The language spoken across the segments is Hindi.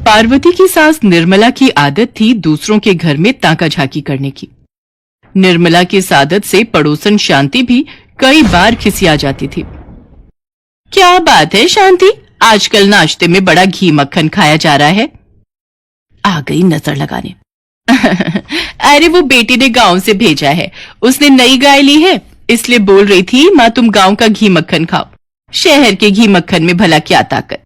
पार्वती की सास निर्मला की आदत थी दूसरों के घर में ताका झाकी करने की। निर्मला की इस आदत से पड़ोसन शांति भी कई बार खिसिया जाती थी। क्या बात है शांति, आजकल नाश्ते में बड़ा घी मक्खन खाया जा रहा है। आ गई नजर लगाने। अरे वो बेटी ने गांव से भेजा है, उसने नई गाय ली है, इसलिए बोल रही थी माँ तुम गांव का घी मक्खन खाओ, शहर के घी मक्खन में भला क्या ताकत।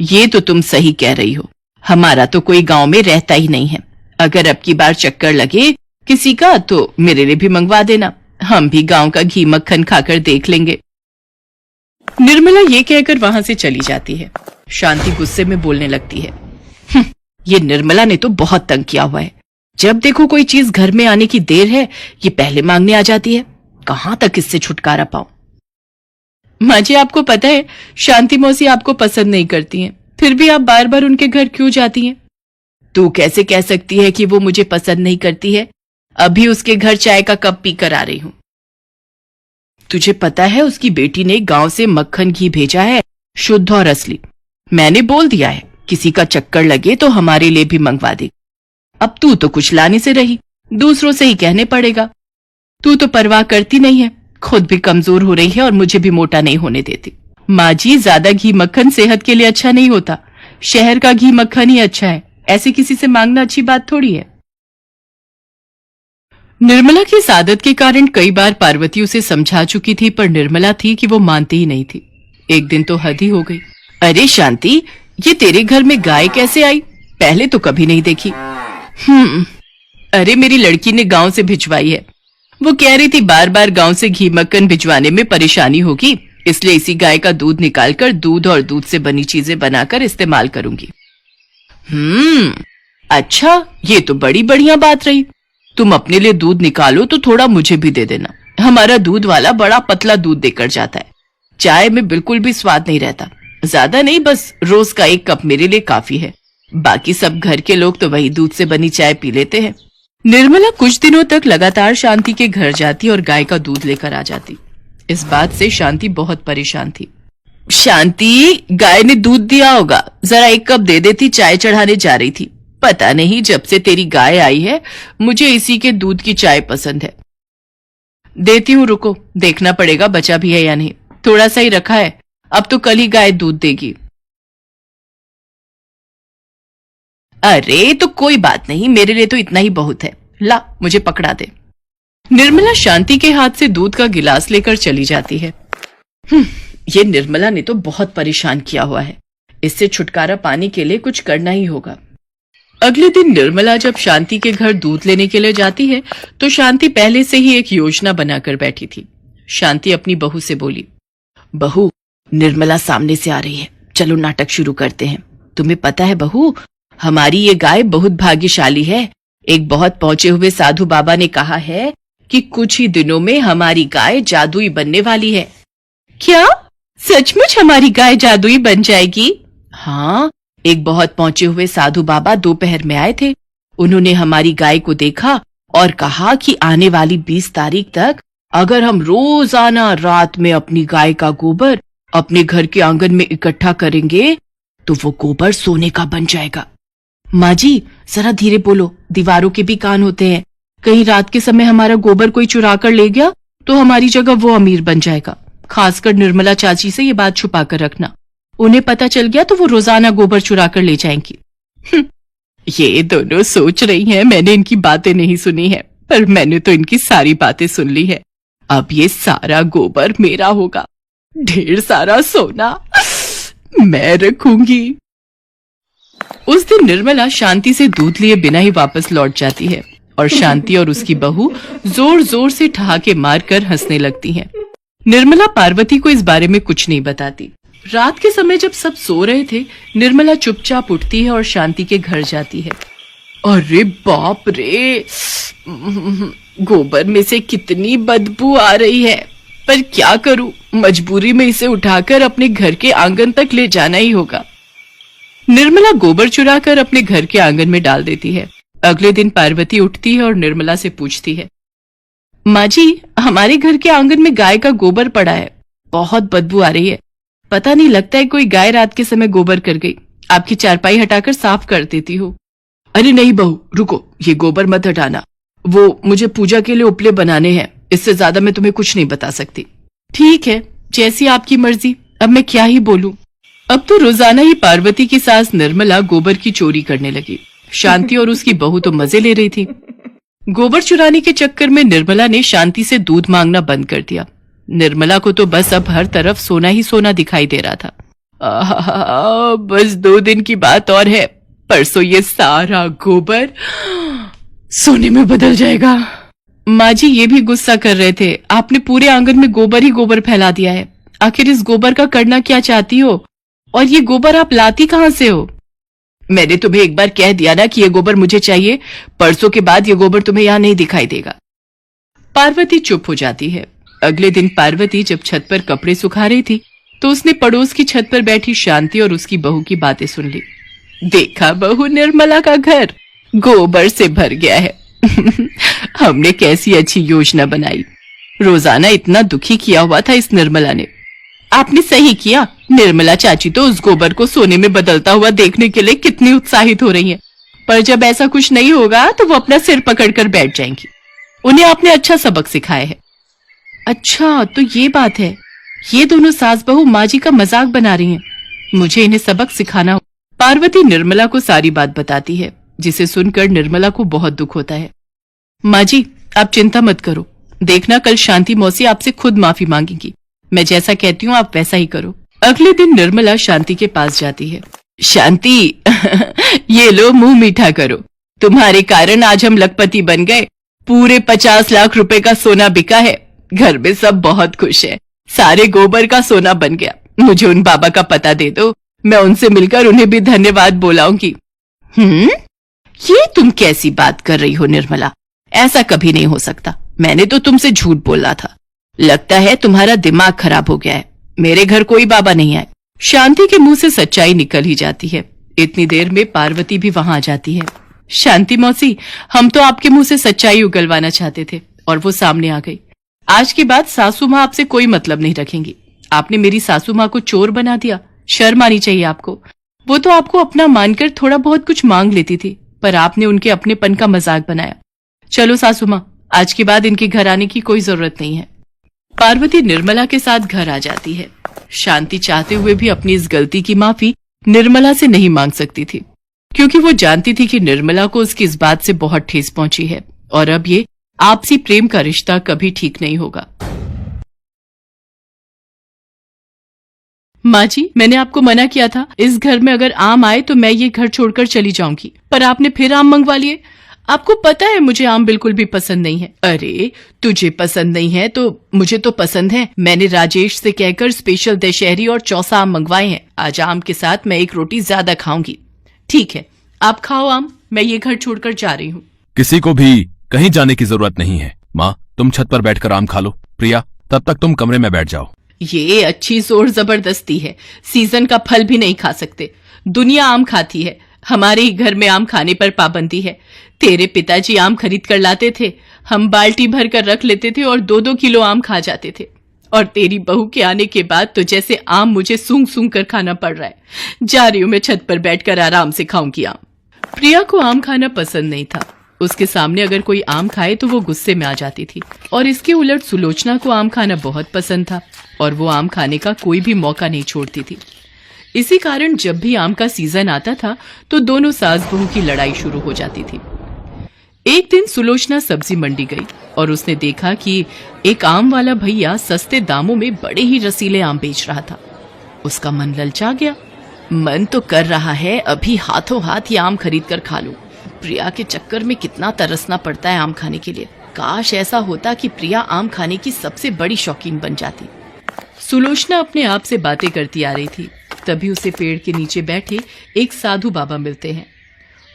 ये तो तुम सही कह रही हो, हमारा तो कोई गांव में रहता ही नहीं है। अगर अब की बार चक्कर लगे किसी का तो मेरे लिए भी मंगवा देना, हम भी गांव का घी मक्खन खाकर देख लेंगे। निर्मला ये कहकर वहां से चली जाती है। शांति गुस्से में बोलने लगती है, ये निर्मला ने तो बहुत तंग किया हुआ है। जब देखो कोई चीज घर में आने की देर है, ये पहले मांगने आ जाती है। कहां तक इससे छुटकारा पाऊं। माँ जी आपको पता है शांति मौसी आपको पसंद नहीं करती हैं, फिर भी आप बार बार उनके घर क्यों जाती हैं? तू कैसे कह सकती है कि वो मुझे पसंद नहीं करती है? अभी उसके घर चाय का कप पीकर आ रही हूं। तुझे पता है उसकी बेटी ने गांव से मक्खन घी भेजा है, शुद्ध और असली। मैंने बोल दिया है किसी का चक्कर लगे तो हमारे लिए भी मंगवा दे। अब तू तो कुछ लाने से रही, दूसरों से ही कहने पड़ेगा। तू तो परवाह करती नहीं है, खुद भी कमजोर हो रही है और मुझे भी मोटा नहीं होने देती। माँ जी ज्यादा घी मक्खन सेहत के लिए अच्छा नहीं होता, शहर का घी मक्खन ही अच्छा है, ऐसे किसी से मांगना अच्छी बात थोड़ी है। निर्मला की इस आदत के कारण कई बार पार्वती उसे समझा चुकी थी, पर निर्मला थी कि वो मानती ही नहीं थी। एक दिन तो हद ही हो गई। अरे शांति, ये तेरे घर में गाय कैसे आई? पहले तो कभी नहीं देखी। अरे मेरी लड़की ने गांव से भिजवाई है। वो कह रही थी बार बार गांव से घी मक्खन भिजवाने में परेशानी होगी, इसलिए इसी गाय का दूध निकालकर दूध और दूध से बनी चीजें बनाकर इस्तेमाल करूंगी। अच्छा, ये तो बड़ी बढ़िया बात रही। तुम अपने लिए दूध निकालो तो थोड़ा मुझे भी दे देना। हमारा दूध वाला बड़ा पतला दूध देकर जाता है, चाय में बिल्कुल भी स्वाद नहीं रहता। ज्यादा नहीं, बस रोज का 1 कप मेरे लिए काफी है। बाकी सब घर के लोग तो वही दूध से बनी चाय पी लेते हैं। निर्मला कुछ दिनों तक लगातार शांति के घर जाती और गाय का दूध लेकर आ जाती। इस बात से शांति बहुत परेशान थी। शांति, गाय ने दूध दिया होगा, जरा 1 कप दे देती, चाय चढ़ाने जा रही थी। पता नहीं जब से तेरी गाय आई है मुझे इसी के दूध की चाय पसंद है। देती हूँ, रुको, देखना पड़ेगा बचा भी है या नहीं। थोड़ा सा ही रखा है, अब तो कल ही गाय दूध देगी। अरे तो कोई बात नहीं, मेरे लिए तो इतना ही बहुत है। ला, मुझे पकड़ा दे। निर्मला शांति के हाथ से दूध का गिलास लेकर चली जाती है। ये निर्मला ने तो बहुत परेशान किया हुआ है, इससे छुटकारा पाने के लिए कुछ करना ही होगा। अगले दिन निर्मला जब शांति के घर दूध लेने के लिए जाती है तो शांति पहले से ही एक योजना बनाकर बैठी थी। शांति अपनी बहू से बोली, बहू, निर्मला सामने से आ रही है, चलो नाटक शुरू करते हैं। तुम्हें पता है बहू, हमारी ये गाय बहुत भाग्यशाली है। एक बहुत पहुंचे हुए साधु बाबा ने कहा है कि कुछ ही दिनों में हमारी गाय जादुई बनने वाली है। क्या सचमुच हमारी गाय जादुई बन जाएगी? हाँ, एक बहुत पहुंचे हुए साधु बाबा दोपहर में आए थे। उन्होंने हमारी गाय को देखा और कहा कि आने वाली 20 तारीख तक अगर हम रोजाना रात में अपनी गाय का गोबर अपने घर के आंगन में इकट्ठा करेंगे तो वो गोबर सोने का बन जाएगा। माँ जी जरा धीरे बोलो, दीवारों के भी कान होते हैं। कहीं रात के समय हमारा गोबर कोई चुरा कर ले गया तो हमारी जगह वो अमीर बन जाएगा। खासकर निर्मला चाची से ये बात छुपा कर रखना, उन्हें पता चल गया तो वो रोजाना गोबर चुरा कर ले जाएंगी। ये दोनों सोच रही हैं मैंने इनकी बातें नहीं सुनी है, पर मैंने तो इनकी सारी बातें सुन ली है। अब ये सारा गोबर मेरा होगा, ढेर सारा सोना मैं रखूंगी। उस दिन निर्मला शांति से दूध लिए बिना ही वापस लौट जाती है और शांति और उसकी बहू जोर जोर से ठहाके मारकर हंसने लगती हैं। निर्मला पार्वती को इस बारे में कुछ नहीं बताती। रात के समय जब सब सो रहे थे, निर्मला चुपचाप उठती है और शांति के घर जाती है। अरे बाप रे, गोबर में से कितनी बदबू आ रही है, पर क्या करूं, मजबूरी में इसे उठाकर अपने घर के आंगन तक ले जाना ही होगा। निर्मला गोबर चुराकर अपने घर के आंगन में डाल देती है। अगले दिन पार्वती उठती है और निर्मला से पूछती है, माँ जी, हमारे घर के आंगन में गाय का गोबर पड़ा है, बहुत बदबू आ रही है। पता नहीं, लगता है कोई गाय रात के समय गोबर कर गई। आपकी चारपाई हटाकर साफ कर देती हूँ। अरे नहीं बहू, रुको, ये गोबर मत हटाना। वो मुझे पूजा के लिए उपले बनाने हैं, इससे ज्यादा मैं तुम्हें कुछ नहीं बता सकती। ठीक है, जैसी आपकी मर्जी, अब मैं क्या ही बोलूं। अब तो रोजाना ही पार्वती की सास निर्मला गोबर की चोरी करने लगी। शांति और उसकी बहू तो मजे ले रही थी। गोबर चुराने के चक्कर में निर्मला ने शांति से दूध मांगना बंद कर दिया। निर्मला को तो बस अब हर तरफ सोना ही सोना दिखाई दे रहा था। बस 2 दिन की बात और है, परसों ये सारा गोबर सोने में बदल जाएगा। माँ जी ये भी गुस्सा कर रहे थे, आपने पूरे आंगन में गोबर ही गोबर फैला दिया है। आखिर इस गोबर का करना क्या चाहती हो, और ये गोबर आप लाती कहाँ से हो? मैंने तुम्हें एक बार कह दिया ना कि ये गोबर मुझे चाहिए, परसों के बाद ये गोबर तुम्हें यहाँ नहीं दिखाई देगा। पार्वती चुप हो जाती है। अगले दिन पार्वती जब छत पर कपड़े सुखा रही थी तो उसने पड़ोस की छत पर बैठी शांति और उसकी बहू की बातें सुन ली। देखा बहू, निर्मला का घर गोबर से भर गया है। हमने कैसी अच्छी योजना बनाई, रोजाना इतना दुखी किया हुआ था इस निर्मला ने। आपने सही किया, निर्मला चाची तो उस गोबर को सोने में बदलता हुआ देखने के लिए कितनी उत्साहित हो रही हैं। पर जब ऐसा कुछ नहीं होगा तो वो अपना सिर पकड़कर बैठ जाएंगी। उन्हें आपने अच्छा सबक सिखाया है। अच्छा तो ये बात है, ये दोनों सास बहू माँ जी का मजाक बना रही हैं। मुझे इन्हें सबक सिखाना हो। पार्वती निर्मला को सारी बात बताती है, जिसे सुनकर निर्मला को बहुत दुख होता है। माँ जी आप चिंता मत करो, देखना कल शांति मौसी आपसे खुद माफी मांगेंगी। मैं जैसा कहती हूँ आप वैसा ही करो। अगले दिन निर्मला शांति के पास जाती है। शांति ये लो मुंह मीठा करो, तुम्हारे कारण आज हम लखपति बन गए। पूरे 50 लाख रुपए का सोना बिका है, घर में सब बहुत खुश है। सारे गोबर का सोना बन गया। मुझे उन बाबा का पता दे दो, मैं उनसे मिलकर उन्हें भी धन्यवाद बोलाऊंगी। ये तुम कैसी बात कर रही हो निर्मला, ऐसा कभी नहीं हो सकता। मैंने तो तुमसे झूठ बोला था। लगता है तुम्हारा दिमाग खराब हो गया है। मेरे घर कोई बाबा नहीं आए। शांति के मुंह से सच्चाई निकल ही जाती है। इतनी देर में पार्वती भी वहां आ जाती है। शांति मौसी, हम तो आपके मुंह से सच्चाई उगलवाना चाहते थे और वो सामने आ गई। आज के बाद सासू माँ आपसे कोई मतलब नहीं रखेंगी। आपने मेरी सासू माँ को चोर बना दिया, शर्म आनी चाहिए आपको। वो तो आपको अपना मानकर थोड़ा बहुत कुछ मांग लेती थी, पर आपने उनके अपनेपन का मजाक बनाया। चलो सासू माँ, आज के बाद इनके घर आने की कोई जरूरत नहीं है। पार्वती निर्मला के साथ घर आ जाती है। शांति चाहते हुए भी अपनी इस गलती की माफी निर्मला से नहीं मांग सकती थी, क्योंकि वो जानती थी कि निर्मला को उसकी इस बात से बहुत ठेस पहुंची है और अब ये आपसी प्रेम का रिश्ता कभी ठीक नहीं होगा। माँ जी, मैंने आपको मना किया था, इस घर में अगर आम आए तो मैं ये घर छोड़कर चली जाऊंगी, पर आपने फिर आम मंगवा लिए। आपको पता है मुझे आम बिल्कुल भी पसंद नहीं है। अरे तुझे पसंद नहीं है तो मुझे तो पसंद है। मैंने राजेश से कहकर स्पेशल दशहरी और चौसा आम मंगवाए हैं। आज आम के साथ मैं एक रोटी ज्यादा खाऊंगी। ठीक है, आप खाओ आम, मैं ये घर छोड़कर जा रही हूँ। किसी को भी कहीं जाने की जरूरत नहीं है। माँ, तुम छत पर बैठकर आम खा लो। प्रिया, तब तक तुम कमरे में बैठ जाओ। ये अच्छी जोर जबरदस्ती है। सीजन का फल भी नहीं खा सकते। दुनिया आम खाती है, हमारे ही घर में आम खाने पर पाबंदी है। तेरे पिताजी आम खरीद कर लाते थे, हम बाल्टी भर कर रख लेते थे और 2-2 किलो आम खा जाते थे। और तेरी बहू के आने के बाद तो जैसे आम मुझे सूंघ सूंघ कर खाना पड़ रहा है। जा रही हूँ मैं छत पर बैठकर आराम से खाऊंगी आम। प्रिया को आम खाना पसंद नहीं था। उसके सामने अगर कोई आम खाए तो वो गुस्से में आ जाती थी, और इसके उलट सुलोचना को आम खाना बहुत पसंद था और वो आम खाने का कोई भी मौका नहीं छोड़ती थी। इसी कारण जब भी आम का सीजन आता था तो दोनों सास बहू की लड़ाई शुरू हो जाती थी। एक दिन सुलोचना सब्जी मंडी गई और उसने देखा कि एक आम वाला भैया सस्ते दामों में बड़े ही रसीले आम बेच रहा था। उसका मन ललचा गया। मन तो कर रहा है अभी हाथों हाथ ये आम खरीद कर खा लूं। प्रिया के चक्कर में कितना तरसना पड़ता है आम खाने के लिए। काश ऐसा होता कि प्रिया आम खाने की सबसे बड़ी शौकीन बन जाती। सुलोचना अपने आप से बातें करती आ रही थी, तभी उसे पेड़ के नीचे बैठे एक साधु बाबा मिलते हैं।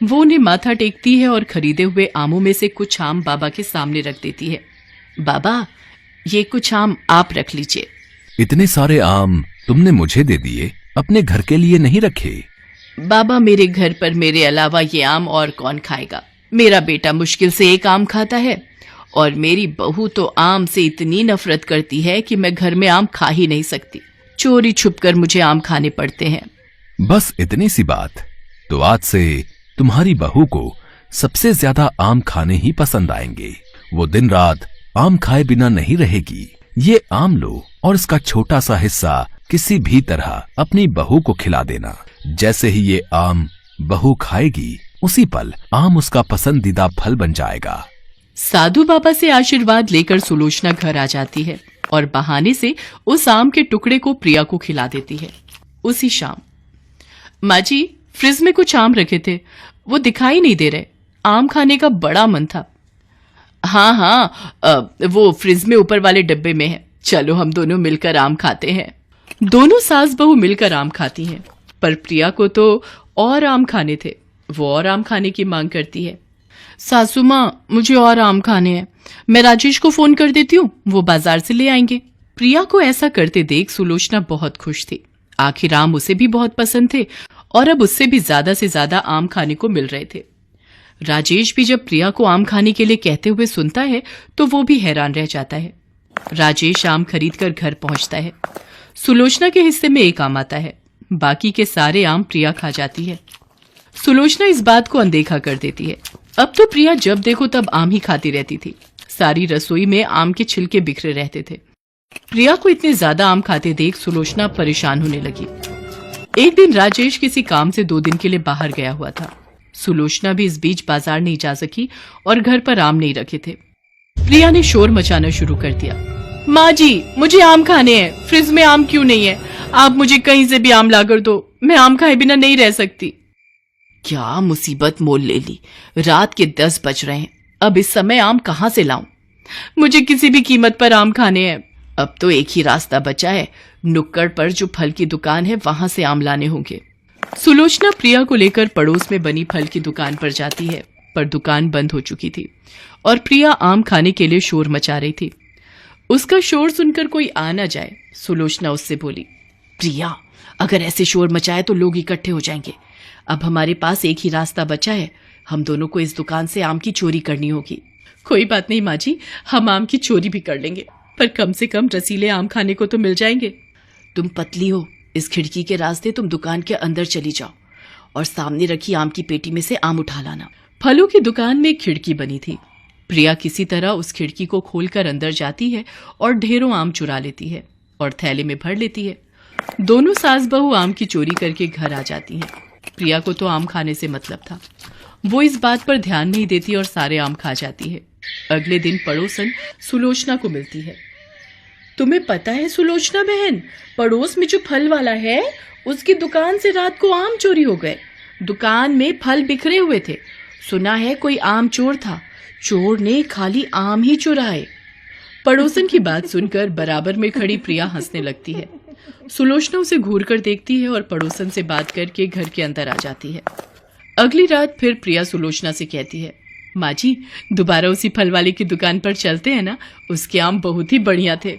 वो उन्हें माथा टेकती है और खरीदे हुए आमों में से कुछ आम बाबा के सामने रख देती है। बाबा, ये कुछ आम आप रख लीजिए। इतने सारे आम तुमने मुझे दे दिए, अपने घर के लिए नहीं रखे? बाबा, मेरे घर पर मेरे अलावा ये आम और कौन खाएगा। मेरा बेटा मुश्किल से एक आम खाता है और मेरी बहू तो आम से इतनी नफरत करती है कि मैं घर में आम खा ही नहीं सकती। चोरी छुपकर मुझे आम खाने पड़ते हैं। बस इतनी सी बात। तो आज से तुम्हारी बहू को सबसे ज्यादा आम खाने ही पसंद आएंगे। वो दिन रात आम खाए बिना नहीं रहेगी। ये आम लो और इसका छोटा सा हिस्सा किसी भी तरह अपनी बहू को खिला देना। जैसे ही ये आम बहू खाएगी, उसी पल आम उसका पसंदीदा फल बन जाएगा। साधु बाबा से आशीर्वाद लेकर सुलोचना घर आ जाती है और बहाने से उस आम के टुकड़े को प्रिया को खिला देती है। उसी शाम, माँ जी, फ्रिज में कुछ आम रखे थे, वो दिखाई नहीं दे रहे। आम खाने का बड़ा मन था। हाँ, वो फ्रिज में ऊपर वाले डब्बे में है। चलो हम दोनों मिलकर आम खाते हैं। दोनों सास बहू मिलकर आम खाती हैं, पर प्रिया को तो और आम खाने थे। वो और आम खाने की मांग करती है। सासू माँ, मुझे और आम खाने हैं। मैं राजेश को फोन कर देती हूँ, वो बाजार से ले आएंगे। प्रिया को ऐसा करते देख सुलोचना बहुत खुश थी। आखिर आम उसे भी बहुत पसंद थे और अब उससे भी ज्यादा से ज्यादा आम खाने को मिल रहे थे। राजेश भी जब प्रिया को आम खाने के लिए कहते हुए सुनता है तो वो भी हैरान रह जाता है। राजेश आम खरीदकर घर पहुंचता है। सुलोचना के हिस्से में एक आम आता है, बाकी के सारे आम प्रिया खा जाती है। सुलोचना इस बात को अनदेखा कर देती है। अब तो प्रिया जब देखो तब आम ही खाती रहती थी। सारी रसोई में आम के छिलके बिखरे रहते थे। प्रिया को इतने ज्यादा आम खाते देख सुलोचना परेशान होने लगी। एक दिन राजेश किसी काम से 2 दिन के लिए बाहर गया हुआ था। सुलोचना भी इस बीच बाजार नहीं जा सकी और घर पर आम नहीं रखे थे। प्रिया ने शोर मचाना शुरू कर दिया। माँ जी, मुझे आम खाने हैं। फ्रिज में आम क्यों नहीं है? आप मुझे कहीं से भी आम लाकर दो। मैं आम खाए बिना नहीं रह सकती। क्या मुसीबत मोल ले ली। रात के 10 बज रहे हैं। अब इस समय आम कहाँ से लाऊं? मुझे किसी भी कीमत पर आम खाने हैं। अब तो एक ही रास्ता बचा है। नुक्कड़ पर जो फल की दुकान है, वहां से आम लाने होंगे। सुलोचना प्रिया को लेकर पड़ोस में बनी फल की दुकान पर जाती है, पर दुकान बंद हो चुकी थी और प्रिया आम खाने के लिए शोर मचा रही थी। उसका शोर सुनकर कोई आ न जाए, सुलोचना उससे बोली। प्रिया, अगर ऐसे शोर मचाए तो लोग इकट्ठे हो जाएंगे। अब हमारे पास एक ही रास्ता बचा है। हम दोनों को इस दुकान से आम की चोरी करनी होगी। कोई बात नहीं माँ जी, हम आम की चोरी भी कर लेंगे, पर कम से कम रसीले आम खाने को तो मिल जाएंगे। तुम पतली हो, इस खिड़की के रास्ते तुम दुकान के अंदर चली जाओ और सामने रखी आम की पेटी में से आम उठा लाना। फलों की दुकान में एक खिड़की बनी थी। प्रिया किसी तरह उस खिड़की को खोलकर अंदर जाती है और ढेरों आम चुरा लेती है और थैले में भर लेती है। दोनों सास बहू आम की चोरी करके घर आ जाती हैं। प्रिया को तो आम खाने से मतलब था। वो इस बात पर ध्यान नहीं देती और सारे आम खा जाती है। अगले दिन पड़ोसन सुलोचना को मिलती है। तुम्हें पता है सुलोचना बहन, पड़ोस में जो फल वाला है, उसकी दुकान से रात को आम चोरी हो गए। दुकान में फल बिखरे हुए थे। सुना है कोई आम चोर था। चोर ने खाली आम ही चुराए। पड़ोसन की बात सुनकर बराबर में खड़ी प्रिया हंसने लगती है। सुलोचना उसे घूर कर देखती है और पड़ोसन से बात करके घर के अंदर आ जाती है। अगली रात फिर प्रिया सुलोचना से कहती है, माँ जी, दोबारा उसी फल वाले की दुकान पर चलते हैं ना? उसके आम बहुत ही बढ़िया थे।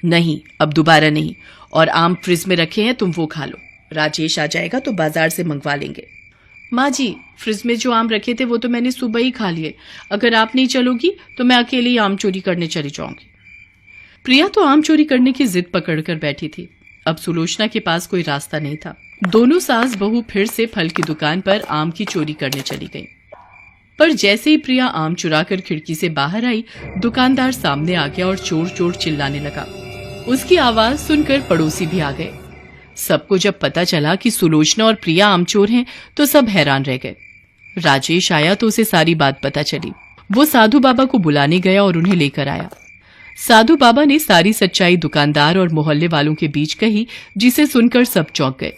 नहीं, अब दोबारा नहीं। और आम फ्रिज में रखे हैं, तुम वो खा लो। राजेश आ जाएगा तो बाजार से मंगवा लेंगे। माँ जी, फ्रिज में जो आम रखे थे वो तो मैंने सुबह ही खा लिए। अगर आप नहीं चलोगी तो मैं अकेले ही आम चोरी करने चली जाऊंगी। प्रिया तो आम चोरी करने की जिद पकड़कर बैठी थी। अब सुलोचना के पास कोई रास्ता नहीं था। दोनों सास बहू फिर से फल की दुकान पर आम की चोरी करने चली गईं। पर जैसे ही प्रिया आम चुराकर खिड़की से बाहर आई, दुकानदार सामने आ गया और चोर चोर चिल्लाने लगा। उसकी आवाज सुनकर पड़ोसी भी आ गए। सबको जब पता चला कि सुलोचना और प्रिया आम चोर हैं, तो सब हैरान रह गए। राजेश आया तो उसे सारी बात पता चली। वो साधु बाबा को बुलाने गया और उन्हें लेकर आया। साधु बाबा ने सारी सच्चाई दुकानदार और मोहल्ले वालों के बीच कही, जिसे सुनकर सब चौंक गए।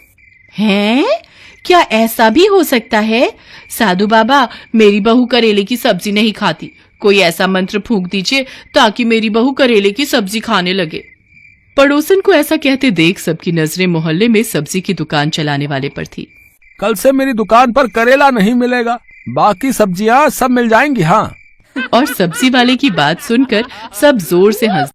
हैं? क्या ऐसा भी हो सकता है? साधु बाबा, मेरी बहू करेले की सब्जी नहीं खाती। कोई ऐसा मंत्र फूंक दीजिए ताकि मेरी बहू करेले की सब्जी खाने लगे। पड़ोसन को ऐसा कहते देख सबकी नजरें मोहल्ले में सब्जी की दुकान चलाने वाले पर थी। कल से मेरी दुकान पर करेला नहीं मिलेगा, बाकी सब्जियां सब मिल जाएंगी। हाँ। और सब्जी वाले की बात सुनकर सब जोर से हंस